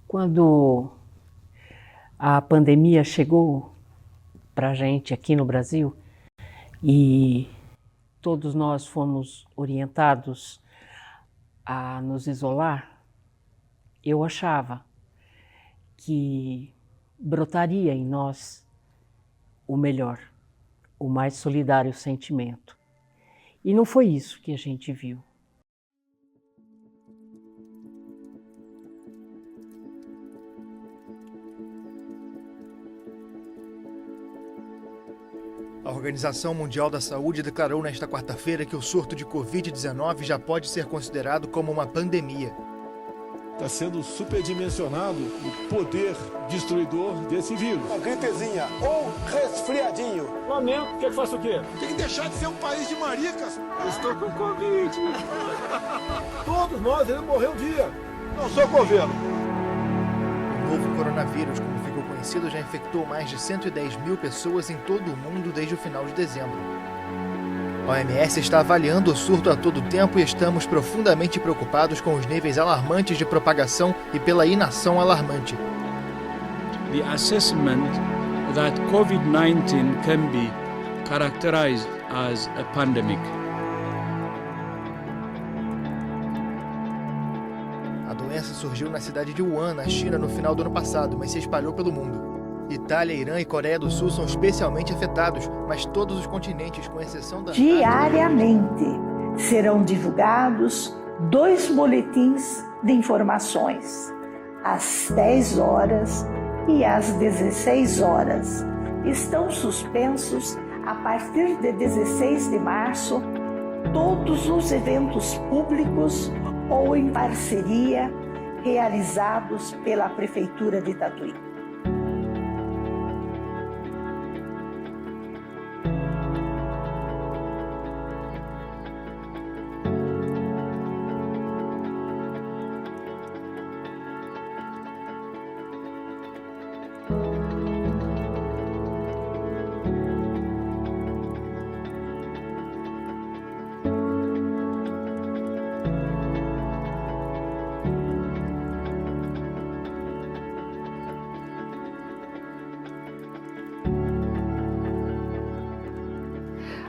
Quando a pandemia chegou para a gente aqui no Brasil e todos nós fomos orientados a nos isolar, eu achava que brotaria em nós o melhor, o mais solidário sentimento. E não foi isso que a gente viu. A Organização Mundial da Saúde declarou nesta quarta-feira que o surto de Covid-19 já pode ser considerado como uma pandemia. Está sendo superdimensionado o poder destruidor desse vírus. Uma gripezinha ou resfriadinho. Lamento, quer que faça o quê? Tem que deixar de ser um país de maricas. Eu estou com Covid. Todos nós iremos morrer um dia. Não sou governo. O novo coronavírus, como ficou conhecido, já infectou mais de 110 mil pessoas em todo o mundo desde o final de dezembro. A OMS está avaliando o surto a todo tempo e estamos profundamente preocupados com os níveis alarmantes de propagação e pela inação alarmante. The assessment that COVID-19 can be characterized as a pandemic. A doença surgiu na cidade de Wuhan, na China, no final do ano passado, mas se espalhou pelo mundo. Itália, Irã e Coreia do Sul são especialmente afetados, mas todos os continentes, com exceção da... Diariamente serão divulgados 2 boletins de informações, às 10 horas e às 16 horas. Estão suspensos, a partir de 16 de março, todos os eventos públicos ou em parceria realizados pela Prefeitura de Tatuí.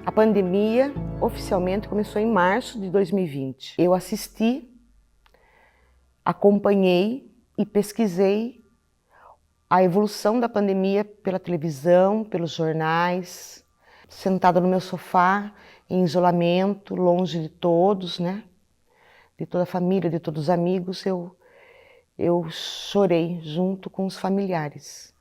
A pandemia oficialmente começou em março de 2020. Eu assisti, acompanhei e pesquisei a evolução da pandemia pela televisão, pelos jornais, sentada no meu sofá, em isolamento, longe de todos, né? De toda a família, de todos os amigos, eu chorei junto com os familiares.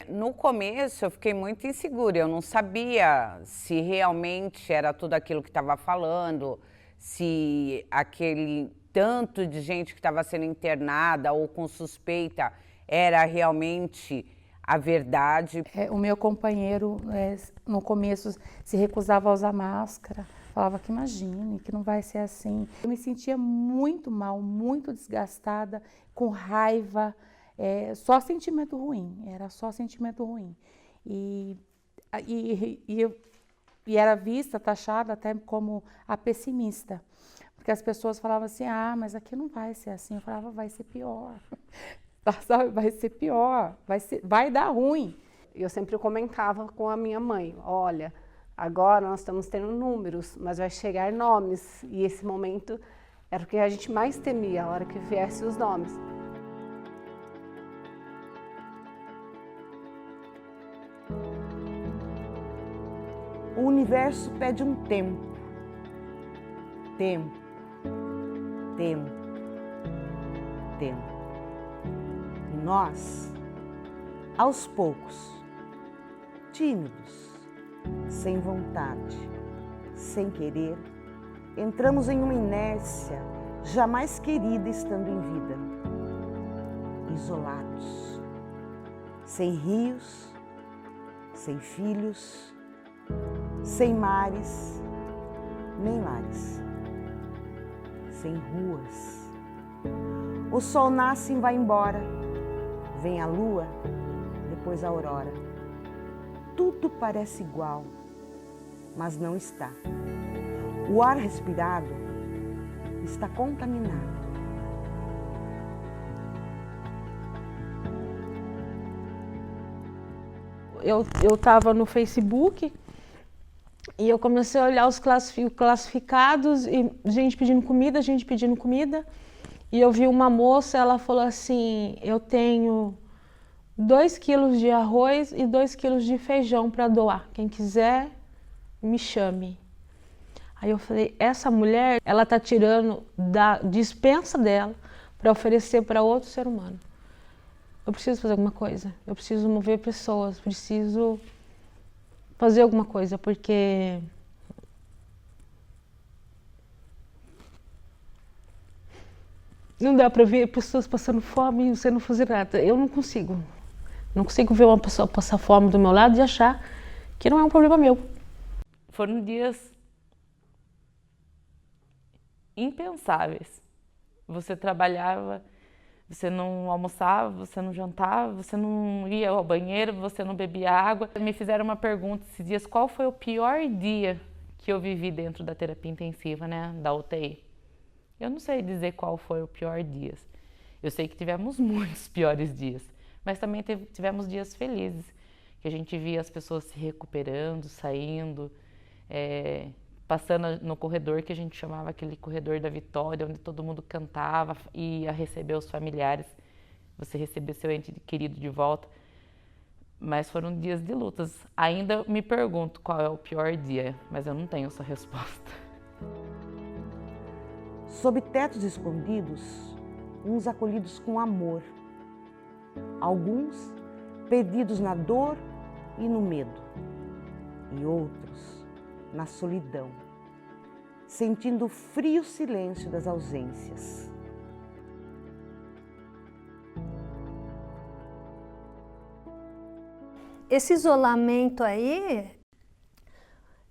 No começo eu fiquei muito insegura, eu não sabia se realmente era tudo aquilo que estava falando, se aquele tanto de gente que estava sendo internada ou com suspeita era realmente a verdade. O meu companheiro, no começo, se recusava a usar máscara, falava que imagine, que não vai ser assim. Eu me sentia muito mal, muito desgastada, com raiva. Só sentimento ruim, era só sentimento ruim. E era vista, taxada até como a pessimista. Porque as pessoas falavam assim, mas aqui não vai ser assim. Eu falava, vai ser pior. Sabe? Vai ser pior, vai dar ruim. Eu sempre comentava com a minha mãe, olha, agora nós estamos tendo números, mas vai chegar nomes. E esse momento era o que a gente mais temia, a hora que viesse os nomes. O universo pede um tempo. Tempo. Tempo. Tempo. E nós, aos poucos, tímidos, sem vontade, sem querer, entramos em uma inércia jamais querida estando em vida. Isolados, sem rios, sem filhos, sem mares, nem lares, sem ruas. O sol nasce e vai embora, vem a lua, depois a aurora. Tudo parece igual, mas não está. O ar respirado está contaminado. eu estava no Facebook e eu comecei a olhar os classificados e gente pedindo comida, E eu vi uma moça, ela falou assim, eu tenho 2 quilos de arroz e 2 quilos de feijão para doar. Quem quiser, me chame. Aí eu falei, essa mulher, ela está tirando da despensa dela para oferecer para outro ser humano. Eu preciso fazer alguma coisa, eu preciso mover pessoas, preciso fazer alguma coisa, porque não dá para ver pessoas passando fome e você não fazer nada. Eu não consigo. Não consigo ver uma pessoa passar fome do meu lado e achar que não é um problema meu. Foram dias impensáveis. Você trabalhava, você não almoçava, você não jantava, você não ia ao banheiro, você não bebia água. Me fizeram uma pergunta esses dias, qual foi o pior dia que eu vivi dentro da terapia intensiva, né, da UTI? Eu não sei dizer qual foi o pior dia. Eu sei que tivemos muitos piores dias, mas também tivemos dias felizes, que a gente via as pessoas se recuperando, saindo, passando no corredor que a gente chamava aquele corredor da vitória, onde todo mundo cantava e ia receber os familiares, você receber seu ente querido de volta. Mas foram dias de lutas. Ainda me pergunto qual é o pior dia, mas eu não tenho essa resposta. Sob tetos escondidos, uns acolhidos com amor, alguns perdidos na dor e no medo, e outros na solidão, sentindo o frio silêncio das ausências. Esse isolamento aí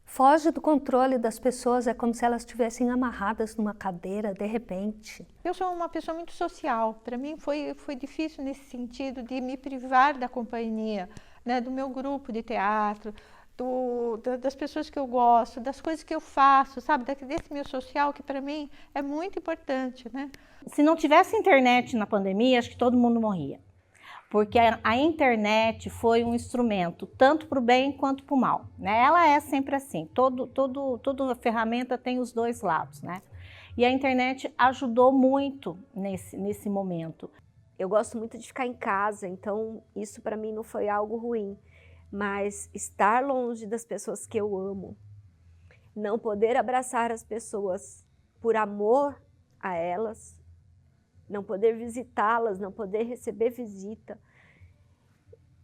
foge do controle das pessoas, é como se elas estivessem amarradas numa cadeira de repente. Eu sou uma pessoa muito social, para mim foi difícil nesse sentido de me privar da companhia, né, do meu grupo de teatro, das pessoas que eu gosto, das coisas que eu faço, sabe, desse meu social que para mim é muito importante, né? Se não tivesse internet na pandemia, acho que todo mundo morria. Porque a internet foi um instrumento tanto para o bem quanto para o mal, né? Ela é sempre assim, toda ferramenta tem os dois lados, né? E a internet ajudou muito nesse momento. Eu gosto muito de ficar em casa, então isso para mim não foi algo ruim, mas estar longe das pessoas que eu amo, não poder abraçar as pessoas por amor a elas, não poder visitá-las, não poder receber visita.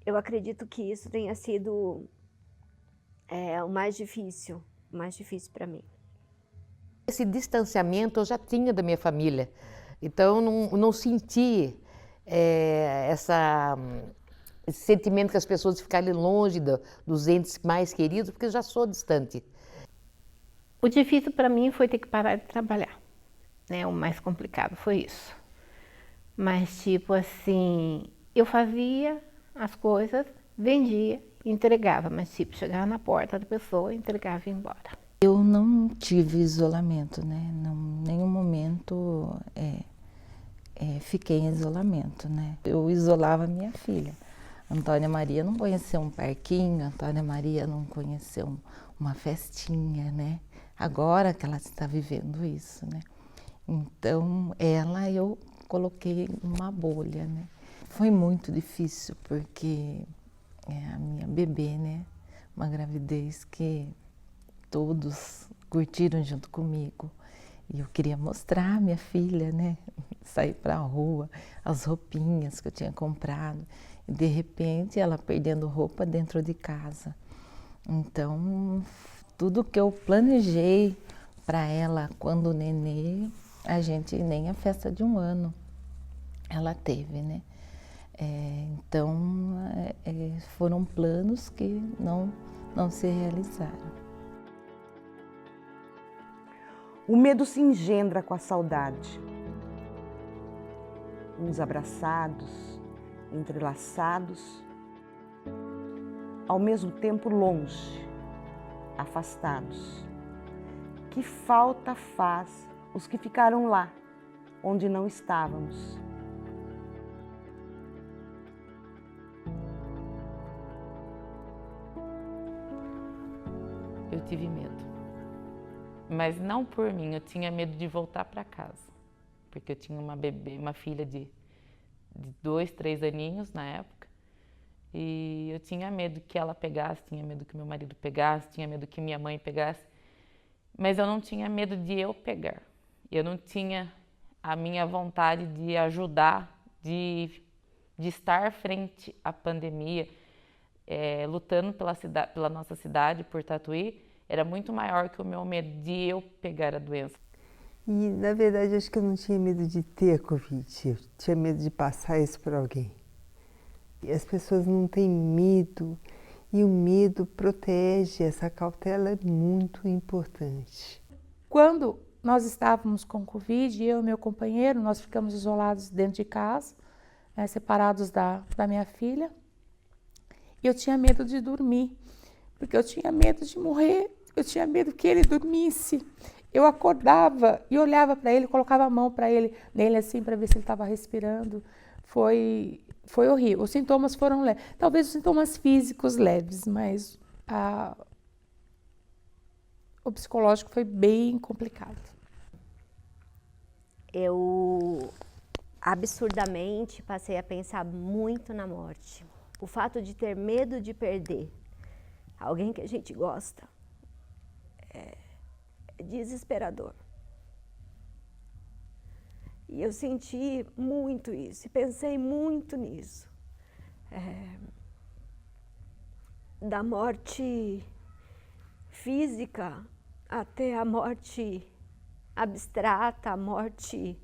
Eu acredito que isso tenha sido o mais difícil para mim. Esse distanciamento eu já tinha da minha família, então não senti esse sentimento que as pessoas ficarem longe dos entes mais queridos, porque eu já sou distante. O difícil para mim foi ter que parar de trabalhar, né? O mais complicado foi isso. Mas, tipo assim, eu fazia as coisas, vendia, entregava, mas, tipo, chegava na porta da pessoa, entregava e ia embora. Eu não tive isolamento, né? Em nenhum momento fiquei em isolamento, né? Eu isolava minha filha. Antônia Maria não conheceu um parquinho, Antônia Maria não conheceu uma festinha, né? Agora que ela está vivendo isso, né? Então, eu coloquei uma bolha, né? Foi muito difícil porque a minha bebê, né? Uma gravidez que todos curtiram junto comigo. E eu queria mostrar a minha filha, né? Sair para a rua, as roupinhas que eu tinha comprado. E de repente ela perdendo roupa dentro de casa. Então, tudo que eu planejei para ela quando nenê, a gente nem a festa de 1 ano ela teve, né? Então, foram planos que não se realizaram. O medo se engendra com a saudade. Uns abraçados, entrelaçados, ao mesmo tempo longe, afastados. Que falta faz os que ficaram lá, onde não estávamos? tive medo. Mas não por mim, eu tinha medo de voltar para casa. Porque eu tinha uma bebê, uma filha de 2, 3 aninhos na época. E eu tinha medo que ela pegasse, tinha medo que meu marido pegasse, tinha medo que minha mãe pegasse. Mas eu não tinha medo de eu pegar. Eu não tinha a minha vontade de ajudar, de estar frente à pandemia, lutando pela nossa cidade, por Tatuí, era muito maior que o meu medo de eu pegar a doença. E, na verdade, acho que eu não tinha medo de ter Covid, eu tinha medo de passar isso para alguém. E as pessoas não têm medo, e o medo protege, essa cautela é muito importante. Quando nós estávamos com Covid, eu e meu companheiro, nós ficamos isolados dentro de casa, separados da minha filha, e eu tinha medo de dormir, porque eu tinha medo de morrer, eu tinha medo que ele dormisse. Eu acordava e olhava para ele, colocava a mão nele assim, para ver se ele estava respirando. Foi horrível. Os sintomas foram leves. Talvez os sintomas físicos leves, mas o psicológico foi bem complicado. Eu absurdamente passei a pensar muito na morte. O fato de ter medo de perder alguém que a gente gosta é desesperador. E eu senti muito isso, e pensei muito nisso. Da morte física até a morte abstrata, a morte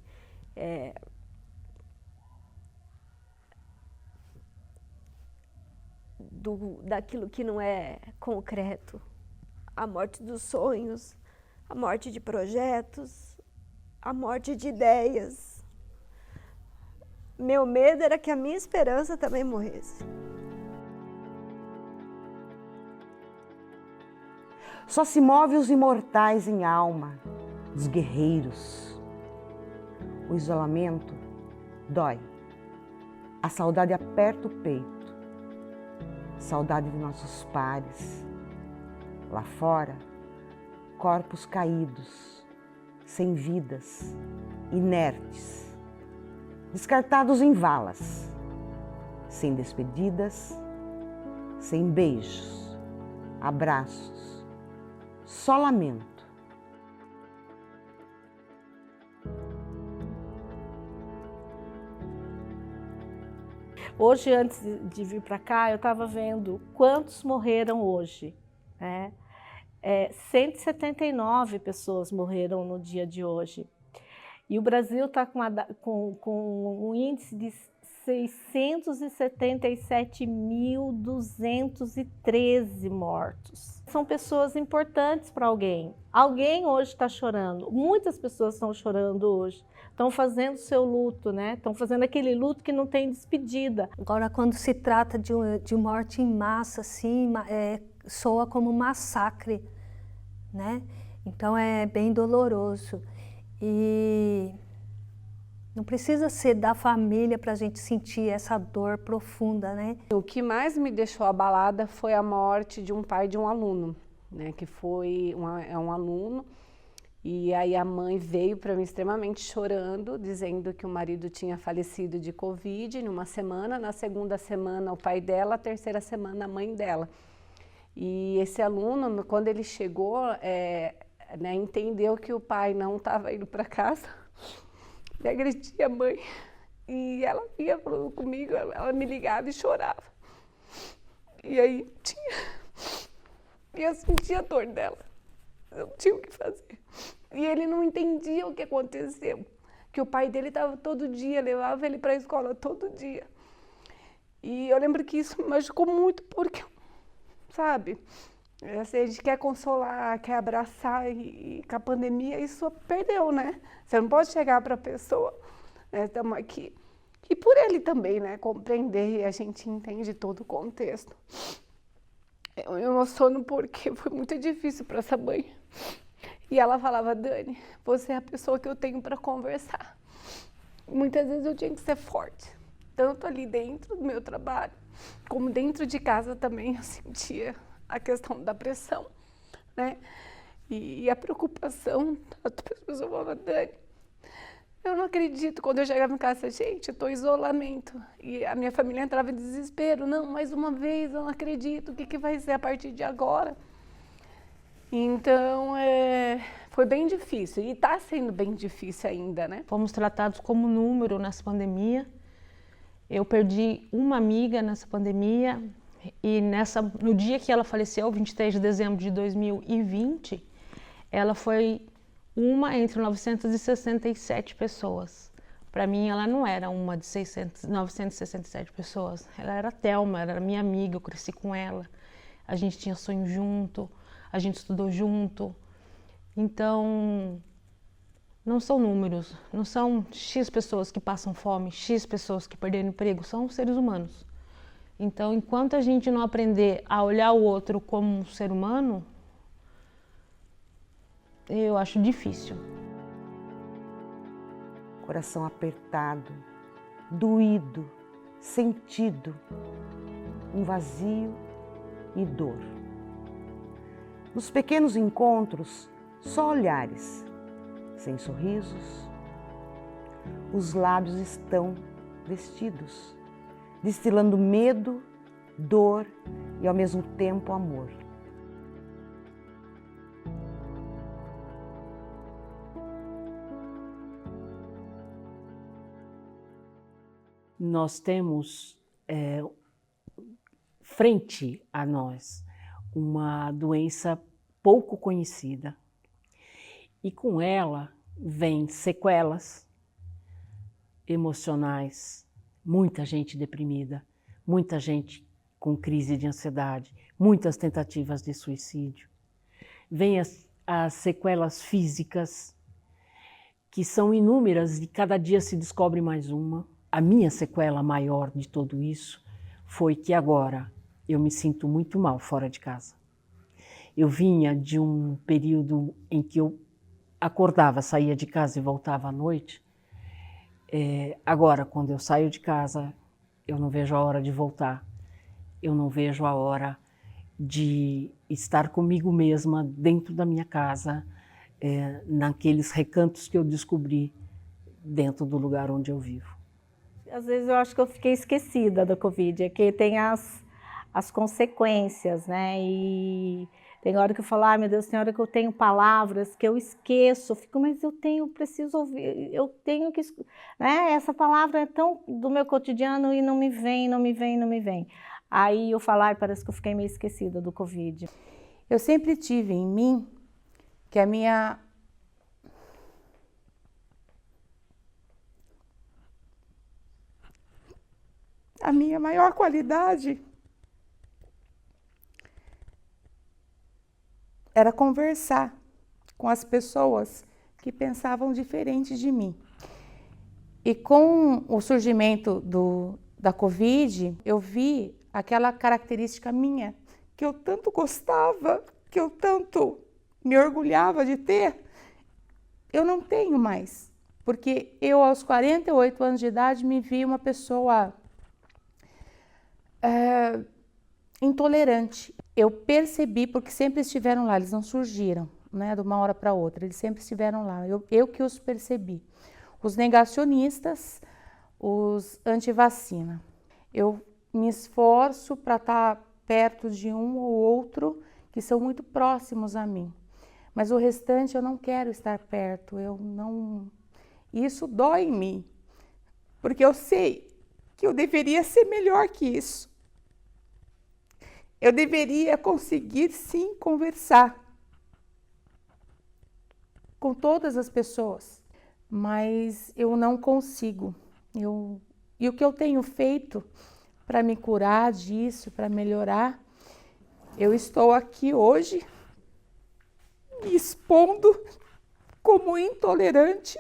daquilo que não é concreto, a morte dos sonhos, a morte de projetos, a morte de ideias. Meu medo era que a minha esperança também morresse. Só se move os imortais em alma, os guerreiros. O isolamento dói. A saudade aperta o peito. Saudade de nossos pares. Lá fora, corpos caídos, sem vidas, inertes, descartados em valas, sem despedidas, sem beijos, abraços, só lamento. Hoje, antes de vir para cá, eu estava vendo quantos morreram hoje, né? 179 pessoas morreram no dia de hoje. E o Brasil está com um índice de 677.213 mortos. São pessoas importantes para alguém. Alguém hoje está chorando. Muitas pessoas estão chorando hoje. Estão fazendo seu luto, né? Estão fazendo aquele luto que não tem despedida. Agora, quando se trata de morte em massa, assim, soa como massacre, né? Então é bem doloroso. E não precisa ser da família para a gente sentir essa dor profunda, né? O que mais me deixou abalada foi a morte de um pai de um aluno, né? Que foi um aluno, e aí a mãe veio para mim extremamente chorando, dizendo que o marido tinha falecido de Covid numa semana, na segunda semana o pai dela, a terceira semana a mãe dela. E esse aluno, quando ele chegou, né, entendeu que o pai não estava indo para casa, e agredia a mãe. E ela vinha falando comigo, ela me ligava e chorava. E aí eu sentia a dor dela, eu não tinha o que fazer. E ele não entendia o que aconteceu, que o pai dele estava todo dia, levava ele para a escola todo dia. E eu lembro que isso me machucou muito, porque, sabe, a gente quer consolar, quer abraçar, e com a pandemia isso perdeu, né? Você não pode chegar para a pessoa, né? Estamos aqui. E por ele também, né? Compreender, e a gente entende todo o contexto. Eu me emociono porque foi muito difícil para essa mãe. E ela falava: Dani, você é a pessoa que eu tenho para conversar. Muitas vezes eu tinha que ser forte, tanto ali dentro do meu trabalho, como dentro de casa também eu sentia a questão da pressão, né? E a preocupação, as pessoas falavam, Dani, eu não acredito. Quando eu chegava em casa, gente, eu estou em isolamento. E a minha família entrava em desespero. Não, mais uma vez, eu não acredito. O que vai ser a partir de agora? Então, foi bem difícil. E está sendo bem difícil ainda, né? Fomos tratados como número nessa pandemia. Eu perdi uma amiga nessa pandemia. E no dia que ela faleceu, 23 de dezembro de 2020, ela foi uma entre 967 pessoas. Para mim, ela não era uma de 967 pessoas. Ela era a Thelma, ela era minha amiga, eu cresci com ela. A gente tinha sonho junto, a gente estudou junto. Então, não são números, não são X pessoas que passam fome, X pessoas que perderam emprego, são seres humanos. Então, enquanto a gente não aprender a olhar o outro como um ser humano, eu acho difícil. Coração apertado, doído, sentido, um vazio e dor. Nos pequenos encontros, só olhares, sem sorrisos. Os lábios estão vestidos, destilando medo, dor e ao mesmo tempo amor. Nós temos frente a nós uma doença pouco conhecida e com ela vem sequelas emocionais, muita gente deprimida, muita gente com crise de ansiedade, muitas tentativas de suicídio. Vem as sequelas físicas, que são inúmeras e cada dia se descobre mais uma. A minha sequela maior de tudo isso foi que agora eu me sinto muito mal fora de casa. Eu vinha de um período em que eu acordava, saía de casa e voltava à noite. Agora, quando eu saio de casa, eu não vejo a hora de voltar. Eu não vejo a hora de estar comigo mesma dentro da minha casa, naqueles recantos que eu descobri dentro do lugar onde eu vivo. Às vezes eu acho que eu fiquei esquecida da Covid, é que tem as consequências, né? E tem hora que eu falo, meu Deus, tem hora que eu tenho palavras que eu esqueço, eu fico, mas preciso ouvir, eu tenho que, né? Essa palavra é tão do meu cotidiano e não me vem. Aí eu falar, parece que eu fiquei meio esquecida do Covid. Eu sempre tive em mim que a minha maior qualidade era conversar com as pessoas que pensavam diferente de mim. E com o surgimento da Covid, eu vi aquela característica minha que eu tanto gostava, que eu tanto me orgulhava de ter, eu não tenho mais. Porque eu, aos 48 anos de idade, me vi uma pessoa intolerante. Eu percebi, porque sempre estiveram lá, eles não surgiram, né, de uma hora para outra, eles sempre estiveram lá, eu que os percebi. Os negacionistas, os anti-vacina. Eu me esforço para estar perto de um ou outro que são muito próximos a mim, mas o restante eu não quero estar perto, isso dói em mim, porque eu sei que eu deveria ser melhor que isso. Eu deveria conseguir, sim, conversar com todas as pessoas, mas eu não consigo. E o que eu tenho feito para me curar disso, para melhorar, eu estou aqui hoje me expondo como intolerante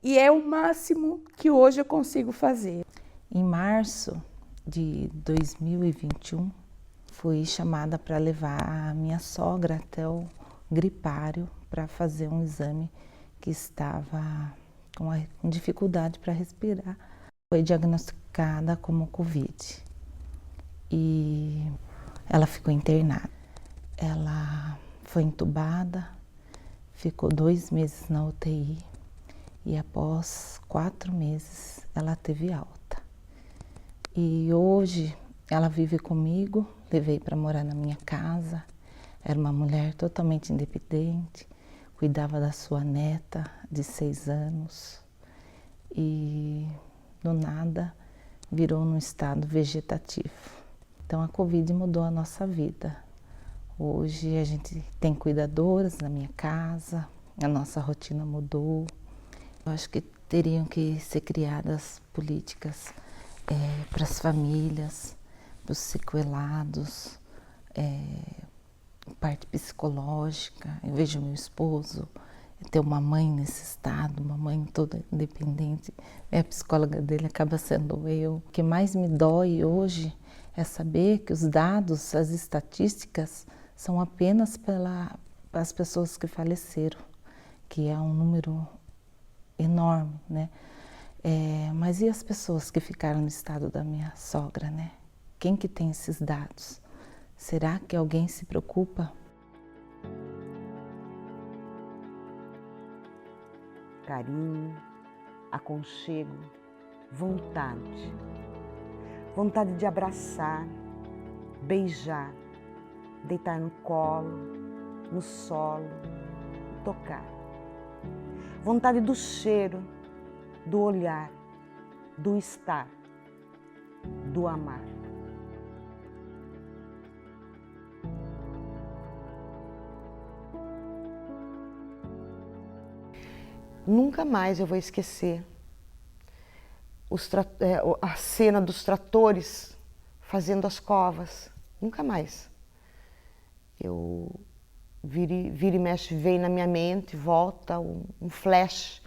e é o máximo que hoje eu consigo fazer. Em março de 2021, fui chamada para levar a minha sogra até o gripário para fazer um exame que estava com dificuldade para respirar. Foi diagnosticada como Covid e ela ficou internada. Ela foi entubada, ficou 2 meses na UTI e após 4 meses ela teve alta. E hoje ela vive comigo, levei para morar na minha casa. Era uma mulher totalmente independente, cuidava da sua neta de 6 anos e do nada virou num estado vegetativo. Então a Covid mudou a nossa vida. Hoje a gente tem cuidadoras na minha casa, a nossa rotina mudou. Eu acho que teriam que ser criadas políticas para as famílias, para os sequelados, parte psicológica. Eu vejo meu esposo ter uma mãe nesse estado, uma mãe toda independente. A psicóloga dele acaba sendo eu. O que mais me dói hoje é saber que os dados, as estatísticas, são apenas para as pessoas que faleceram, que é um número enorme, né? Mas e as pessoas que ficaram no estado da minha sogra, né? Quem que tem esses dados? Será que alguém se preocupa? Carinho, aconchego, vontade. Vontade de abraçar, beijar, deitar no colo, no solo, tocar. Vontade do cheiro, do olhar, do estar, do amar. Nunca mais eu vou esquecer a cena dos tratores fazendo as covas. Nunca mais. Eu vira e mexe, vem na minha mente, volta um flash.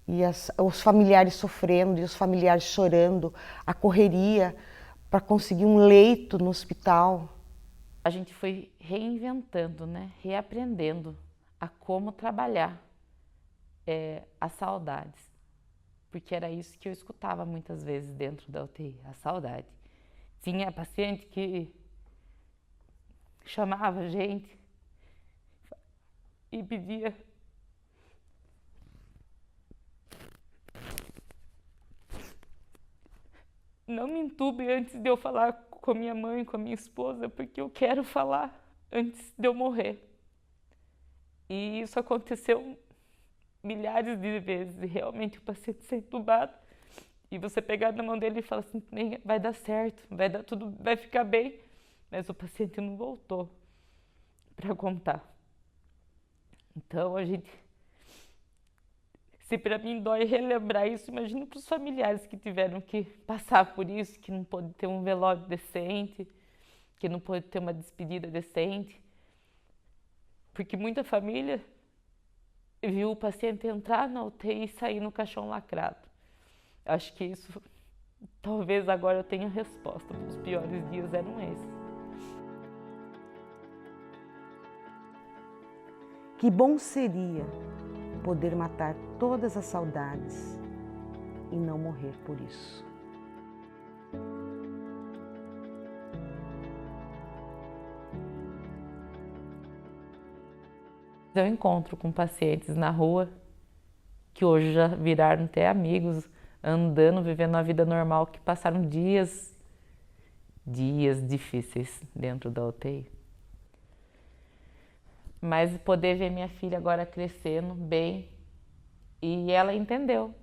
E os familiares sofrendo, e os familiares chorando, a correria para conseguir um leito no hospital. A gente foi reinventando, né? Reaprendendo a como trabalhar as saudades. Porque era isso que eu escutava muitas vezes dentro da UTI, a saudade. Tinha paciente que chamava a gente e pedia não me entube antes de eu falar com a minha mãe, com a minha esposa, porque eu quero falar antes de eu morrer. E isso aconteceu milhares de vezes, e realmente o paciente ser entubado e você pegar na mão dele e falar assim, vai dar certo, vai dar tudo, vai ficar bem, mas o paciente não voltou para contar. Então se para mim dói relembrar isso, imagina para os familiares que tiveram que passar por isso, que não pôde ter um velório decente, que não pôde ter uma despedida decente, porque muita família viu o paciente entrar na UTI e sair no caixão lacrado. Acho que isso, talvez agora eu tenha a resposta, os piores dias eram esses. Que bom seria poder matar todas as saudades e não morrer por isso. Eu encontro com pacientes na rua que hoje já viraram até amigos, andando, vivendo a vida normal, que passaram dias difíceis dentro da UTI. Mas poder ver minha filha agora crescendo bem, e ela entendeu.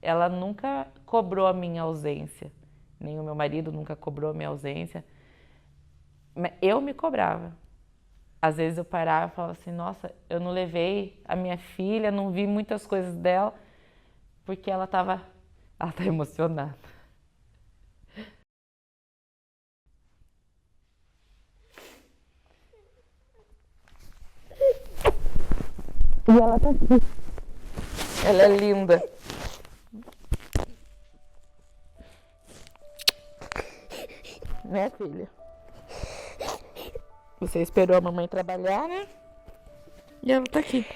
Ela nunca cobrou a minha ausência, nem o meu marido nunca cobrou a minha ausência. Eu me cobrava. Às vezes eu parava e falava assim, nossa, eu não levei a minha filha, não vi muitas coisas dela, porque ela tá emocionada. E ela tá aqui. Ela é linda. Né, filha? Você esperou a mamãe trabalhar, né? E ela tá aqui.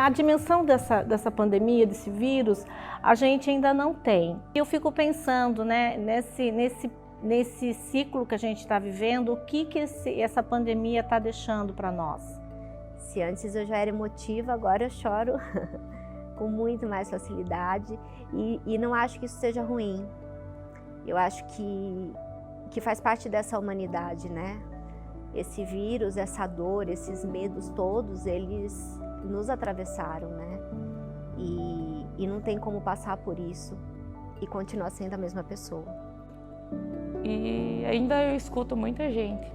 A dimensão dessa pandemia, desse vírus, a gente ainda não tem. Eu fico pensando, né, nesse ciclo que a gente está vivendo, o que essa pandemia está deixando para nós. Se antes eu já era emotiva, agora eu choro com muito mais facilidade e não acho que isso seja ruim. Eu acho que faz parte dessa humanidade, né? Esse vírus, essa dor, esses medos todos, eles nos atravessaram, né? E não tem como passar por isso e continuar sendo a mesma pessoa. E ainda eu escuto muita gente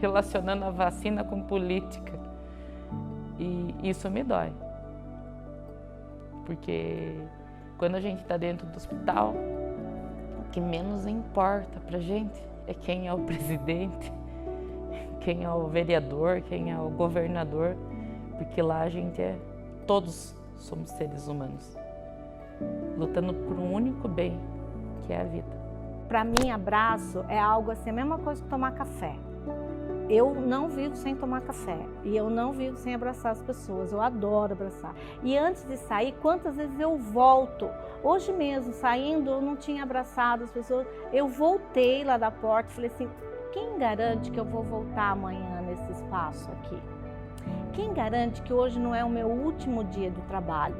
relacionando a vacina com política. E isso me dói. Porque quando a gente está dentro do hospital, o que menos importa pra gente é quem é o presidente, quem é o vereador, quem é o governador, porque lá a gente todos somos seres humanos, lutando por um único bem, que é a vida. Para mim, abraço é algo assim, a mesma coisa que tomar café. Eu não vivo sem tomar café e eu não vivo sem abraçar as pessoas, eu adoro abraçar. E antes de sair, quantas vezes eu volto? Hoje mesmo, saindo, eu não tinha abraçado as pessoas, eu voltei lá da porta e falei assim, quem garante que eu vou voltar amanhã nesse espaço aqui? Quem garante que hoje não é o meu último dia de trabalho?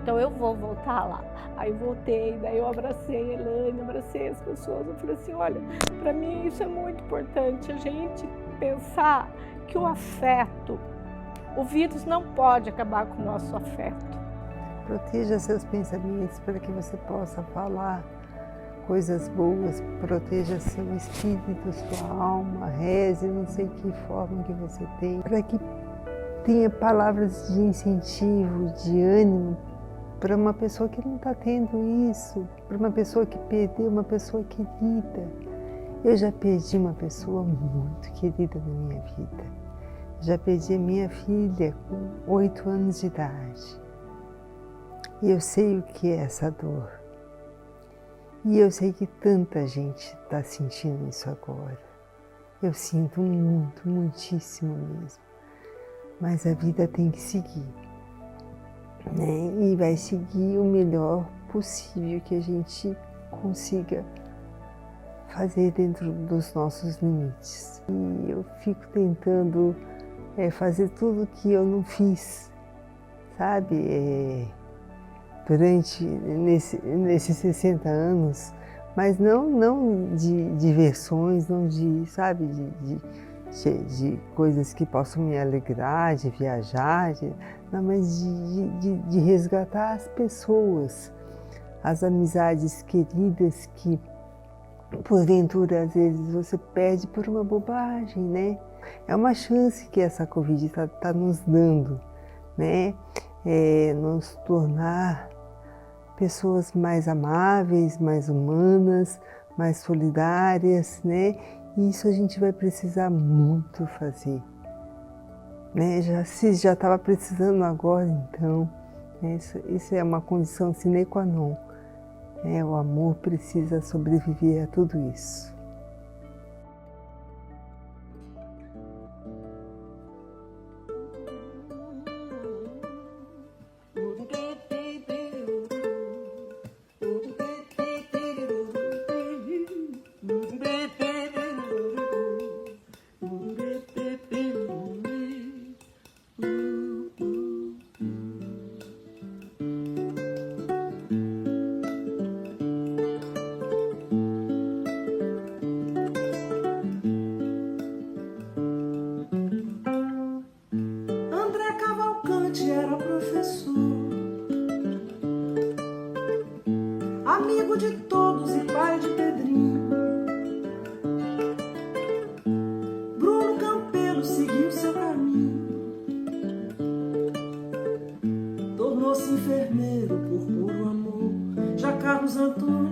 Então eu vou voltar lá. Aí voltei, daí eu abracei a Elaine, abracei as pessoas, eu falei assim, olha, para mim isso é muito importante, a gente pensar que o afeto, o vírus não pode acabar com o nosso afeto. Proteja seus pensamentos para que você possa falar coisas boas, proteja seu espírito, sua alma, reze, não sei que forma que você tem, para que tenha palavras de incentivo, de ânimo, para uma pessoa que não está tendo isso, para uma pessoa que perdeu uma pessoa querida. Eu já perdi uma pessoa muito querida na minha vida. Já perdi a minha filha com 8 anos de idade. E eu sei o que é essa dor. E eu sei que tanta gente está sentindo isso agora. Eu sinto muito, muitíssimo mesmo. Mas a vida tem que seguir, né? E vai seguir o melhor possível que a gente consiga fazer dentro dos nossos limites. E eu fico tentando fazer tudo que eu não fiz, sabe? Nesses 60 anos, mas não de diversões, não de, sabe, de coisas que possam me alegrar, de viajar, não, mas de resgatar as pessoas, as amizades queridas que porventura, às vezes, você perde por uma bobagem, né? É uma chance que essa Covid está nos dando, né? Nos tornar pessoas mais amáveis, mais humanas, mais solidárias, né? E isso a gente vai precisar muito fazer, né? Se já estava precisando agora, então, né? Isso é uma condição sine qua non. O amor precisa sobreviver a tudo isso. Era professor, amigo de todos e pai de Pedrinho. Bruno Campelo seguiu seu caminho, tornou-se enfermeiro por puro amor. Já Carlos Antônio